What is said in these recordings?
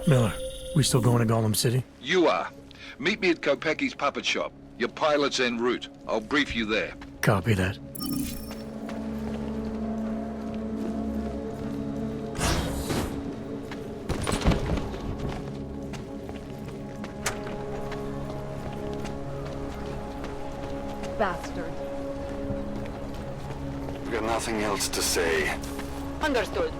Miller, we still going to Golem City? You are. Meet me at Kopecki's puppet shop. Your pilot's en route. I'll brief you there. Copy that. Bastard. I've got nothing else to say. Understood.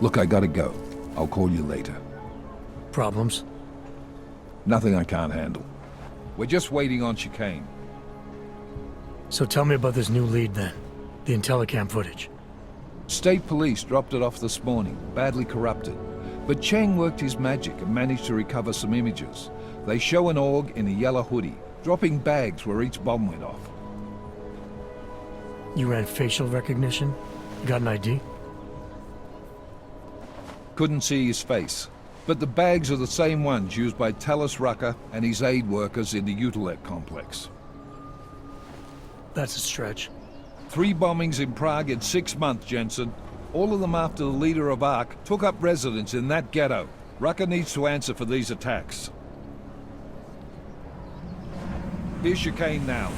Look, I gotta go. I'll call you later. Problems? Nothing I can't handle. We're just waiting on chicane. So tell me about this new lead then. The Intellicam footage. State police dropped it off this morning, badly corrupted. But Cheng worked his magic and managed to recover some images. They show an org in a yellow hoodie, dropping bags where each bomb went off. You ran facial recognition? You got an ID? Couldn't see his face. But the bags are the same ones used by Talos Rucker and his aid workers in the Utilek complex. That's a stretch. 3 bombings in Prague in 6 months, Jensen. All of them after the leader of ARC took up residence in that ghetto. Rucker needs to answer for these attacks. Here's chicane now.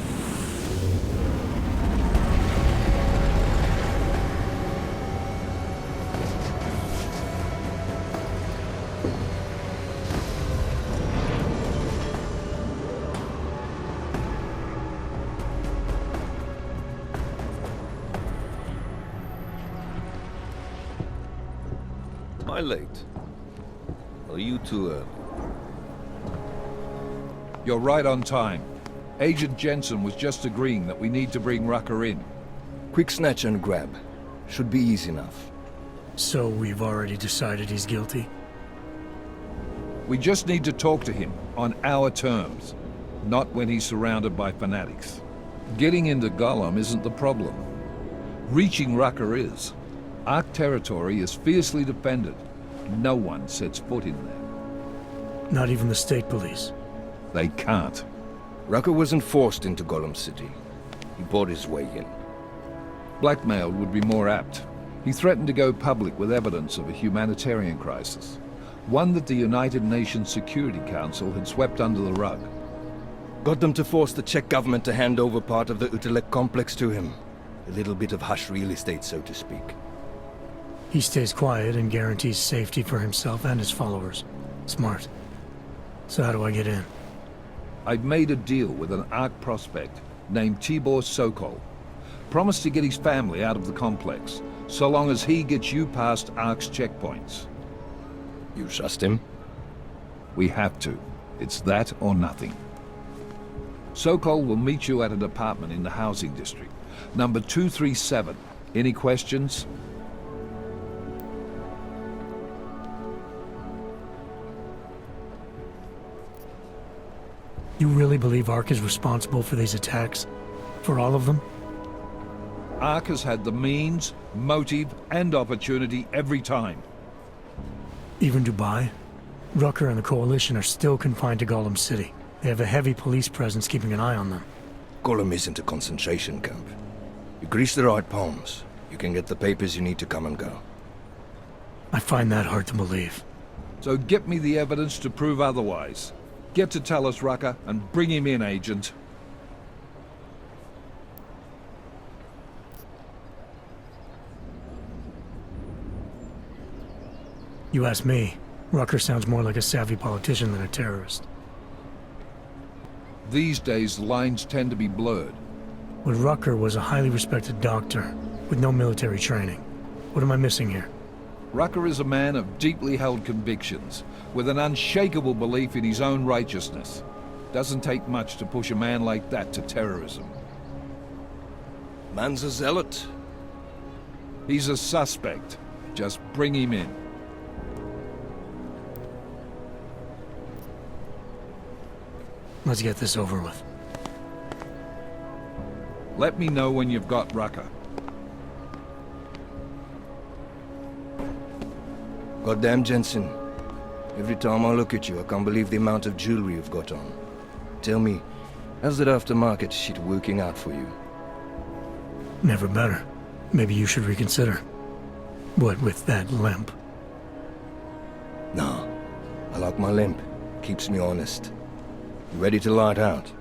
Am I late? Are you too early? You're right on time. Agent Jensen was just agreeing that we need to bring Rucker in. Quick snatch and grab. Should be easy enough. So we've already decided he's guilty? We just need to talk to him on our terms, not when he's surrounded by fanatics. Getting into Golem isn't the problem. Reaching Rucker is. ARC territory is fiercely defended. No one sets foot in there. Not even the state police? They can't. Rucker wasn't forced into Golem City. He bought his way in. Blackmailed would be more apt. He threatened to go public with evidence of a humanitarian crisis. One that the United Nations Security Council had swept under the rug. Got them to force the Czech government to hand over part of the Utilek complex to him. A little bit of hush real estate, so to speak. He stays quiet and guarantees safety for himself and his followers. Smart. So how do I get in? I've made a deal with an ARC prospect named Tibor Sokol. Promised to get his family out of the complex, so long as he gets you past ARC's checkpoints. You trust him? We have to. It's that or nothing. Sokol will meet you at an apartment in the housing district. Number 237. Any questions? You really believe ARC is responsible for these attacks? For all of them? ARC has had the means, motive, and opportunity every time. Even Dubai? Rucker and the Coalition are still confined to Golem City. They have a heavy police presence keeping an eye on them. Golem isn't a concentration camp. You grease the right palms, you can get the papers you need to come and go. I find that hard to believe. So get me the evidence to prove otherwise. Get to Talos Rucker and bring him in, Agent. You ask me, Rucker sounds more like a savvy politician than a terrorist. These days, lines tend to be blurred. But Rucker was a highly respected doctor with no military training. What am I missing here? Rucker is a man of deeply held convictions, with an unshakable belief in his own righteousness. Doesn't take much to push a man like that to terrorism. Man's a zealot. He's a suspect. Just bring him in. Let's get this over with. Let me know when you've got Rucker. Goddamn, Jensen. Every time I look at you, I can't believe the amount of jewelry you've got on. Tell me, how's that aftermarket shit working out for you? Never better. Maybe you should reconsider. What with that limp? Nah, I like my limp. Keeps me honest. You ready to light out?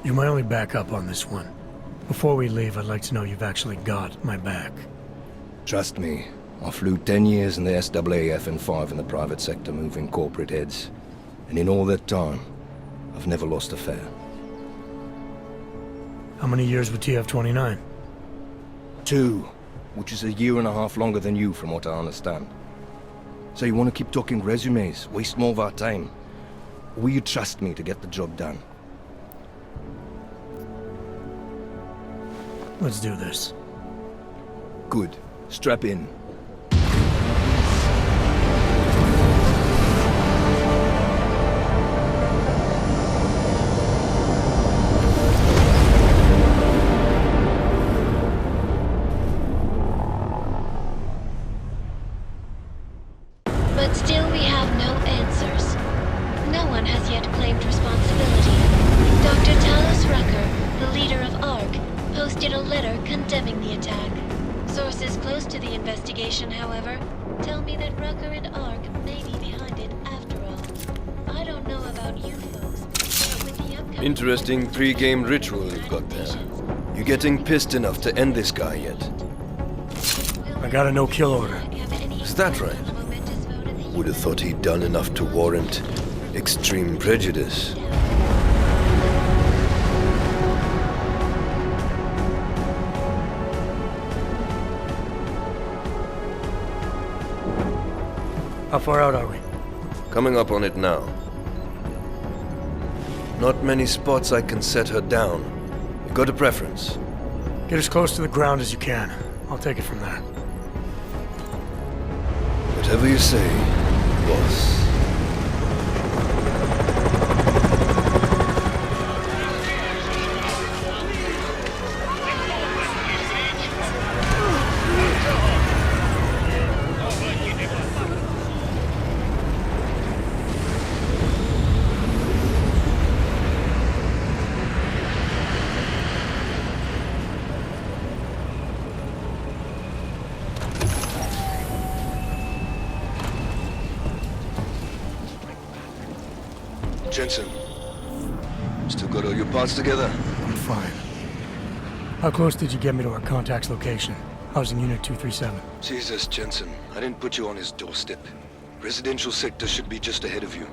You're my only backup on this one. Before we leave, I'd like to know you've actually got my back. Trust me, I flew 10 years in the SAAF and 5 in the private sector moving corporate heads. And in all that time, I've never lost a fare. How many years with TF-29? 2, which is a year and a half longer than you from what I understand. So you want to keep talking resumes, waste more of our time? Or will you trust me to get the job done? Let's do this. Good. Strap in. But still we have no answers. No one has yet claimed responsibility. Dr. Talos Rucker, the leader of ARC, posted a letter condemning the attack. Sources close to the investigation, however, tell me that Rucker and ARC may be behind it after all. I don't know about you folks, but with the upcoming... Interesting pre-game ritual you've got there. You getting pissed enough to end this guy yet? I got a no-kill order. Is that right? Would have thought he'd done enough to warrant extreme prejudice. How far out are we? Coming up on it now. Not many spots I can set her down. You got a preference? Get as close to the ground as you can. I'll take it from there. Whatever you say, boss. Jensen, still got all your parts together? I'm fine. How close did you get me to our contact's location? I was in Unit 237. Jesus, Jensen, I didn't put you on his doorstep. Residential sector should be just ahead of you.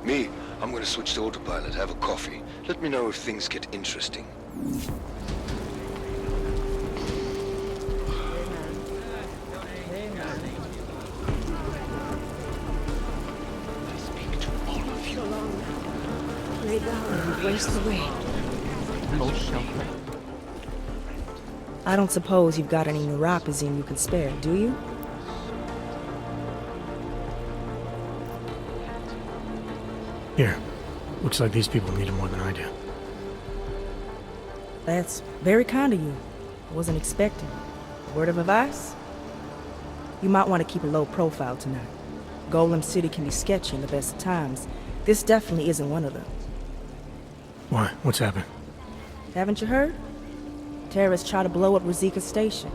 Me, I'm gonna switch to autopilot, have a coffee. Let me know if things get interesting. Lay down and embrace the rain. No shelter. I don't suppose you've got any neuropazine you can spare, do you? Here. Looks like these people need it more than I do. That's very kind of you. I wasn't expecting. Word of advice? You might want to keep a low profile tonight. Golem City can be sketchy in the best of times. This definitely isn't one of them. Why? What's happened? Haven't you heard? Terrorists try to blow up Rosika Station.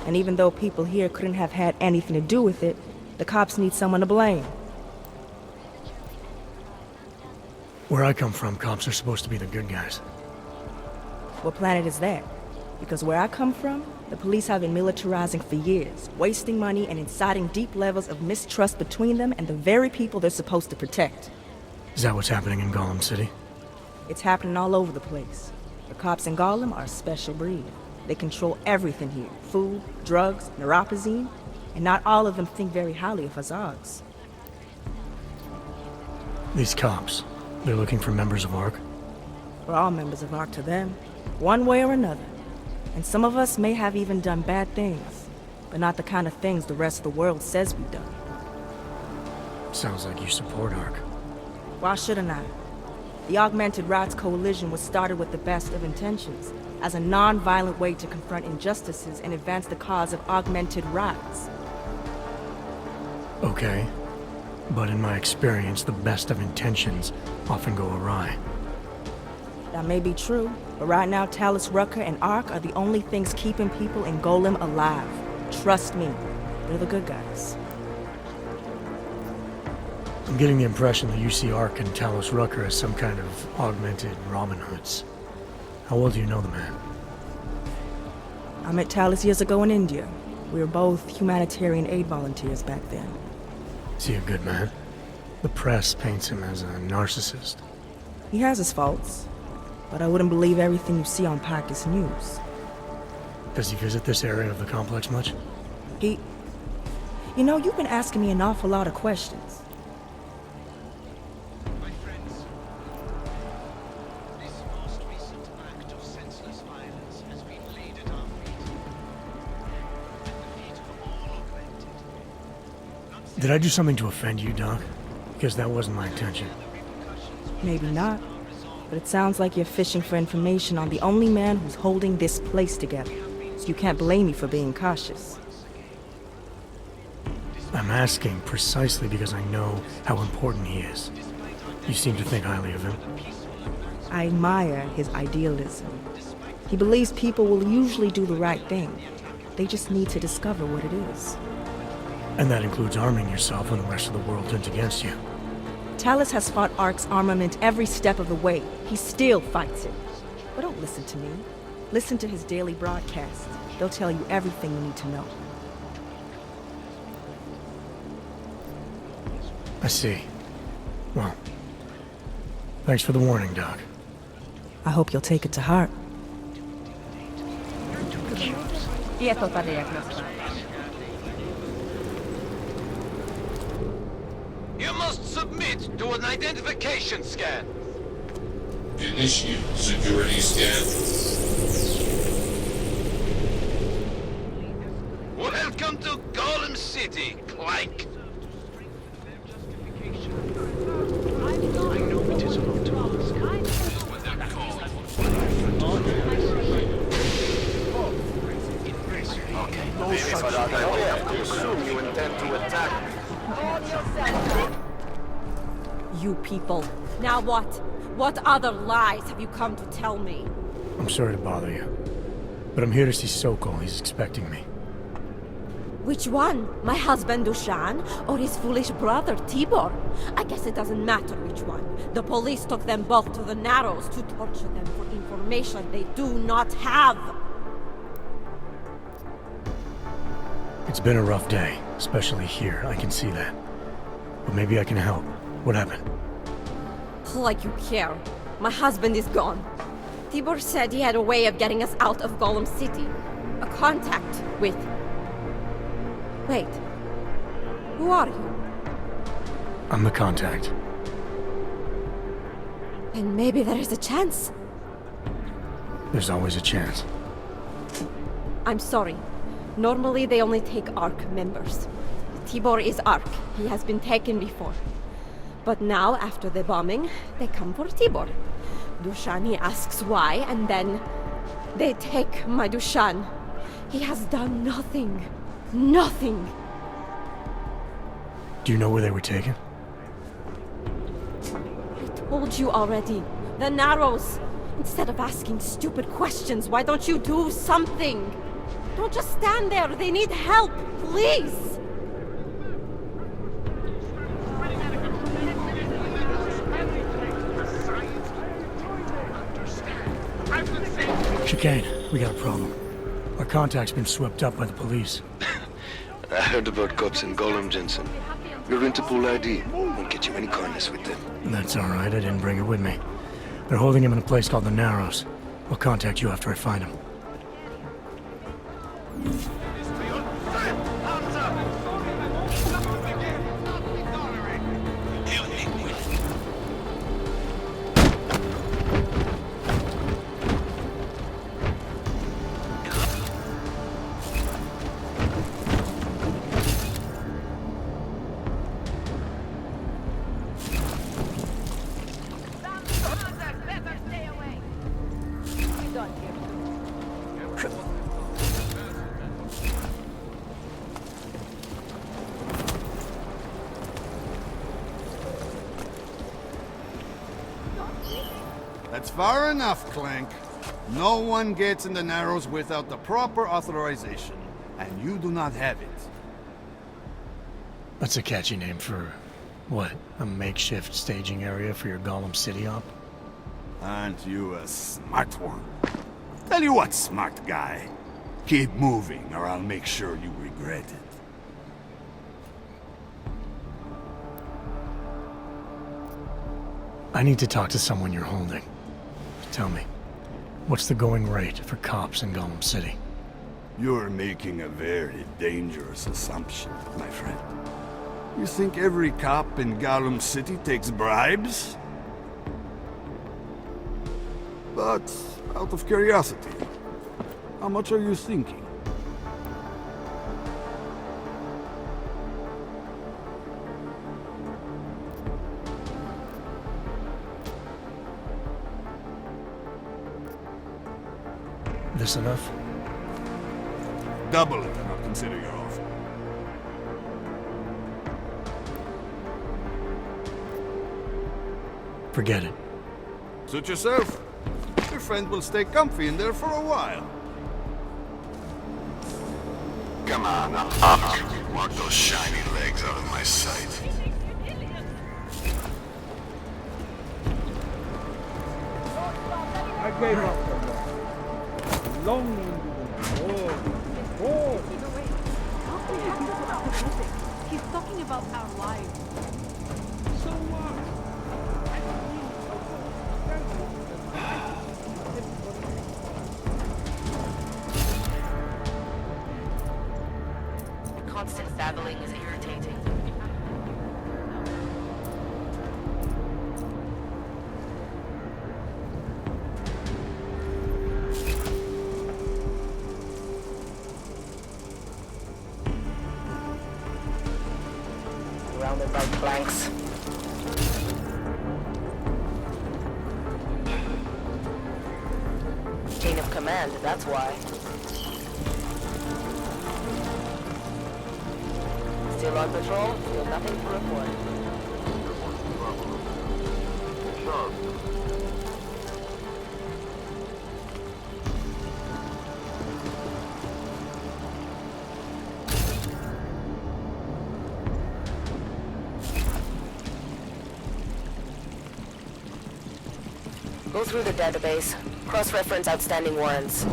And even though people here couldn't have had anything to do with it, the cops need someone to blame. Where I come from, cops are supposed to be the good guys. What planet is that? Because where I come from, The police have been militarizing for years, wasting money and inciting deep levels of mistrust between them and the very people they're supposed to protect. Is that what's happening in Gollum City? It's happening all over the place. The cops in Gollum are a special breed. They control everything here. Food, drugs, neuropozyne, and not all of them think very highly of us Args. These cops, they're looking for members of ARC? We're all members of ARC to them, one way or another. And some of us may have even done bad things, but not the kind of things the rest of the world says we've done. Sounds like you support ARC. Why shouldn't I? The Augmented Rights Coalition was started with the best of intentions, as a non-violent way to confront injustices and advance the cause of augmented rights. Okay. But in my experience, the best of intentions often go awry. That may be true, but right now Talus Rucker and ARC are the only things keeping people in Golem alive. Trust me, they're the good guys. I'm getting the impression that you see ARC and Talos Rucker as some kind of augmented Robin Hoods. How well do you know the man? I met Talus years ago in India. We were both humanitarian aid volunteers back then. Is he a good man? The press paints him as a narcissist. He has his faults, but I wouldn't believe everything you see on Pacus News. Does he visit this area of the complex much? You know, you've been asking me an awful lot of questions. My friends, this most recent act of senseless violence has been laid at our feet. At the feet of all augmented. Did I do something to offend you, Doc? Because that wasn't my intention. Maybe not, but it sounds like you're fishing for information on the only man who's holding this place together, so you can't blame me for being cautious. I'm asking precisely because I know how important he is. You seem to think highly of him. I admire his idealism. He believes people will usually do the right thing. They just need to discover what it is. And that includes arming yourself when the rest of the world turns against you. Talus has fought ARC's armament every step of the way. He still fights it. But don't listen to me. Listen to his daily broadcasts. They'll tell you everything you need to know. I see. Well, thanks for the warning, Doc. I hope you'll take it to heart. You must submit to an identification scan. Initiate security scan. Welcome to Golem City, Clank. I know it is about task. What that called. I assume you intend to attack me. You people. Now what? What other lies have you come to tell me? I'm sorry to bother you, but I'm here to see Sokol. He's expecting me. Which one? My husband Dushan or his foolish brother Tibor? I guess it doesn't matter which one. The police took them both to the Narrows to torture them for information they do not have. It's been a rough day, especially here. I can see that. But maybe I can help. What happened? Like you care. My husband is gone. Tibor said he had a way of getting us out of Golem City. A contact with... Wait. Who are you? I'm the contact. And maybe there is a chance. There's always a chance. I'm sorry. Normally they only take ARC members. Tibor is ARC. He has been taken before. But now, after the bombing, they come for Tibor. Dushani asks why, and then they take my Dushan. He has done nothing. Nothing. Do you know where they were taken? I told you already. The Narrows. Instead of asking stupid questions, why don't you do something? Don't just stand there. They need help. Please. Chicane, we got a problem. Our contact's been swept up by the police. I heard about cops in Gollum, Jensen. Your Interpol ID won't get you any kindness with them. That's all right, I didn't bring it with me. They're holding him in a place called the Narrows. I'll contact you after I find him. That's far enough, Clank. No one gets in the Narrows without the proper authorization, and you do not have it. That's a catchy name for... what? A makeshift staging area for your Gollum City op? Aren't you a smart one? Tell you what, smart guy. Keep moving, or I'll make sure you regret it. I need to talk to someone you're holding. Tell me, what's the going rate for cops in Gollum City? You're making a very dangerous assumption, my friend. You think every cop in Gollum City takes bribes? But, out of curiosity, how much are you thinking? This enough? Double it, and I'll consider your offer. Forget it. Suit yourself. Your friend will stay comfy in there for a while. Come on, up. Walk those shiny legs out of my sight. I gave up. Long He's talking about our lives. So what? The constant babbling is irritating. Surrounded by planks. Chain of command, that's why. Still on patrol? Still nothing to report. Go through the database. Cross-reference outstanding warrants.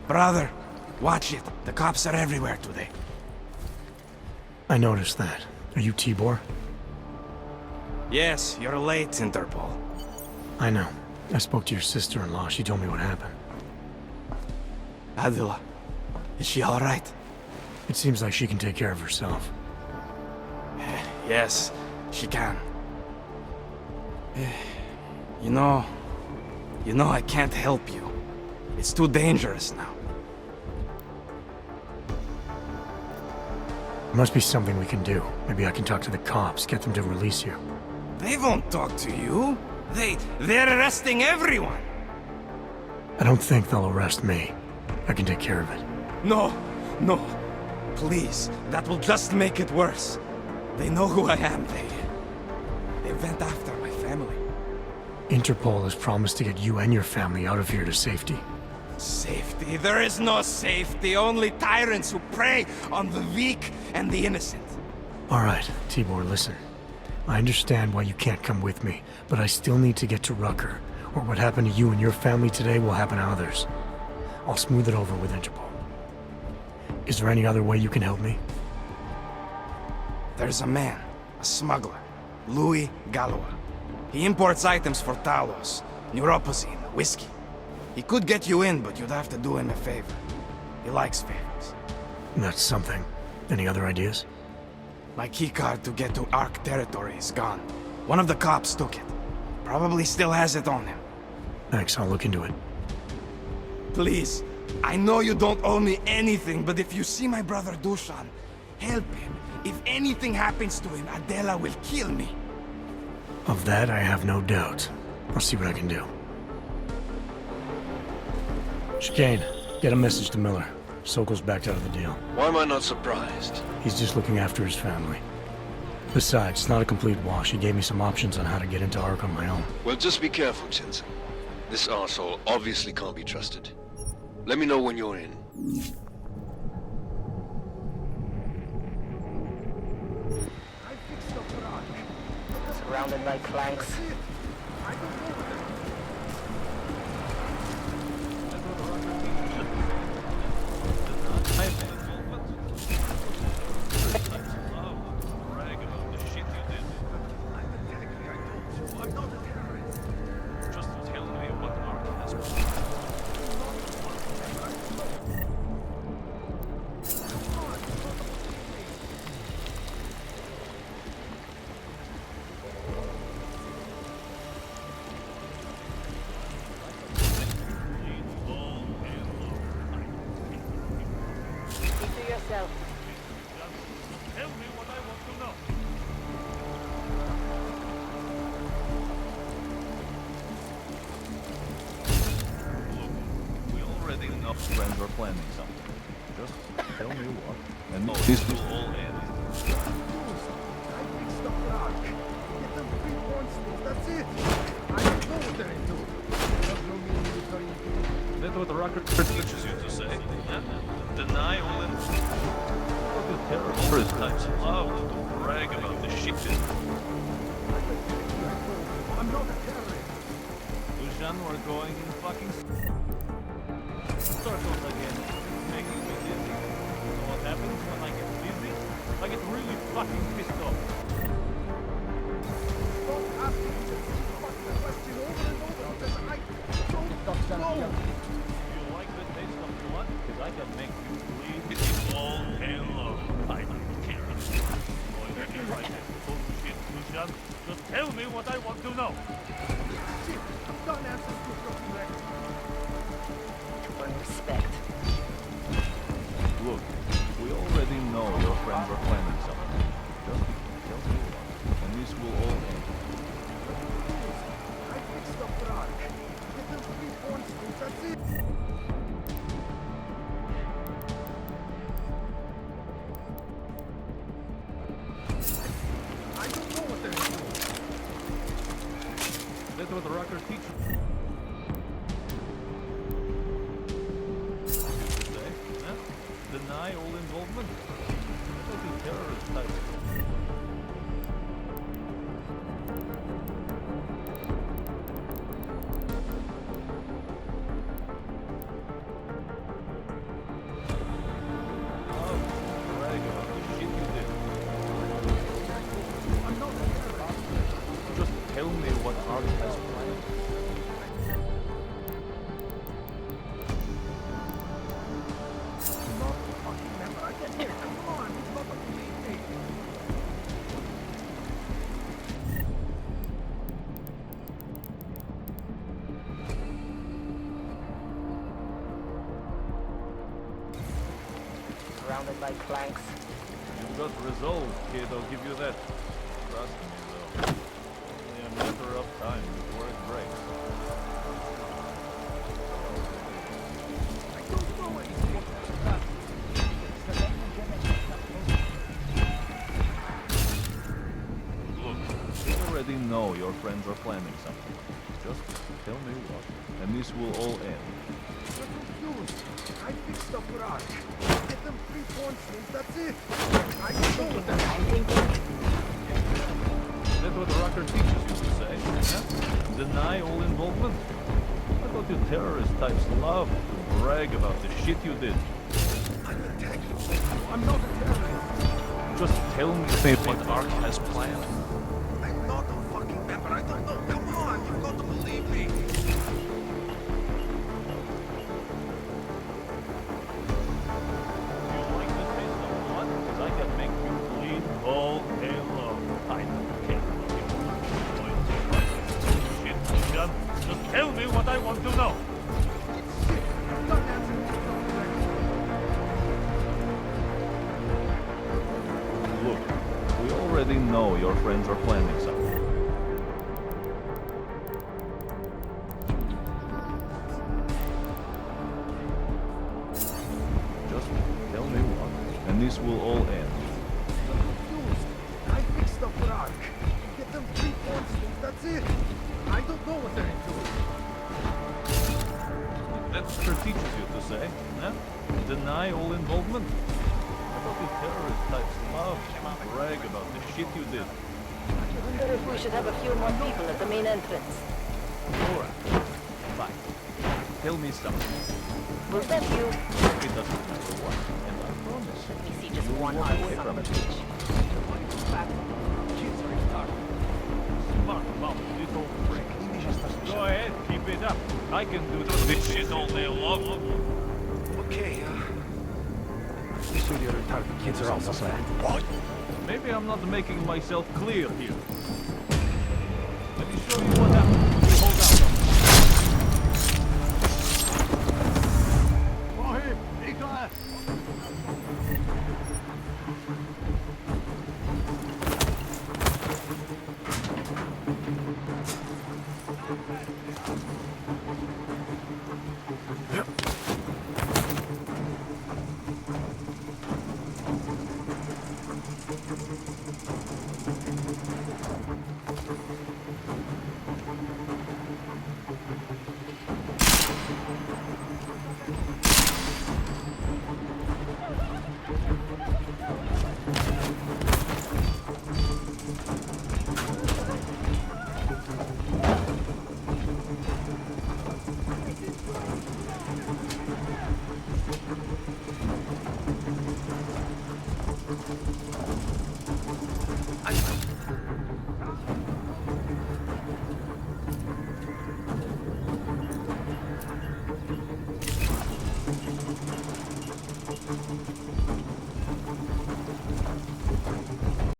Brother, watch it. The cops are everywhere today. I noticed that. Are you Tibor? Yes, you're late, Interpol. I know. I spoke to your sister-in-law. She told me what happened. Adila, is she all right? It seems like she can take care of herself. Yes, she can. You know, I can't help you. It's too dangerous now. There must be something we can do. Maybe I can talk to the cops, get them to release you. They won't talk to you. They're arresting everyone. I don't think they'll arrest me. I can take care of it. No, No. Please. That will just make it worse. They know who I am. They went after my family. Interpol has promised to get you and your family out of here to safety. Safety? There is no safety. Only tyrants who prey on the weak and the innocent. All right, Tibor, listen. I understand why you can't come with me, but I still need to get to Rucker, or what happened to you and your family today will happen to others. I'll smooth it over with Interpol. Is there any other way you can help me? There's a man, a smuggler, Louis Galois. He imports items for Talos, neuropozyne, whiskey. He could get you in, but you'd have to do him a favor. He likes favors. That's something. Any other ideas? My keycard to get to Ark territory is gone. One of the cops took it. Probably still has it on him. Thanks, I'll look into it. Please, I know you don't owe me anything, but if you see my brother Dushan, help him. If anything happens to him, Adela will kill me. Of that, I have no doubt. I'll see what I can do. Chicane, get a message to Miller. Sokol's backed out of the deal. Why am I not surprised? He's just looking after his family. Besides, it's not a complete wash. He gave me some options on how to get into Ark on my own. Well, just be careful, Jensen. This arsehole obviously can't be trusted. Let me know when you're in. Surrounded by clanks. Friends are planning something. Just tell me what, and this will all end. That's it. I don't know what they're into. That's what the record teaches you to say. Yeah? Deny all in. The terrorist types love to brag about the shit. I'm not a terrorist. Dushan, we're going in fucking circles again, making me dizzy. You know what happens when I get dizzy? I get really fucking pissed off. Stop asking me the question over and over because I don't know. You like the taste of blood? Because I can make you bleed all day long. I don't care. Boy, that you like this bullshit, Dushan. Just tell me what I want to know. Shit, I've got answers to your questions. Respect. Look, we already know your friends are planning something. Just tell me what, and this will all end. I fixed up the Ark. Get them 3 points, that's it. I don't know what they're doing. That's what the rockers teach you. Deny all involvement? That would be terrorist type. Oh, brag about the shit you did. I'm not a terrorist. Just tell me what Ark has planned. Surrounded by clanks. You've got resolve, kid, I'll give you that. Trust me, though. Only a matter of time before it breaks. I don't know anything about that. already know your friends are planning something. Just tell me what, and this will all end. You're confused. I fixed stuff with Ark. Get them 3 pawn strings, that's it. I don't know what that I'm thinking. That's what Rucker teaches you to say, huh? Deny all involvement? I thought you terrorist types love to brag about the shit you did. I'm a terrorist. I'm not a terrorist. Just tell me what Ark has planned. I'm not a fucking member. I don't know. Come on, you've got to believe me. You like the taste of blood? Because I can make you bleed all day long. I don't care what you want. Shit, John. Just tell me what I want to know. I'm not answering this stuff correctly. Look, we already know your friends are planning something. Just tell me what, and this will all end. You're confused. I fixed stuff with Ark. Get them 3 pawn strings, that's it. I don't know what they're into. That's what her teaches you to say, huh? Deny all involvement? I thought the terrorist types love to brag about the shit you did. I wonder if we should have a few more people at the main entrance. Alright, fine. Tell me something. Was that you? It doesn't matter what, and I promise Let me see just you one walk eye, away son from of a it. bitch. Smart mouth, little prick. Go ahead, keep it up. I can do this shit all day long. Okay, so your retarded kids are almost there. What? Maybe I'm not making myself clear here. Let me show you what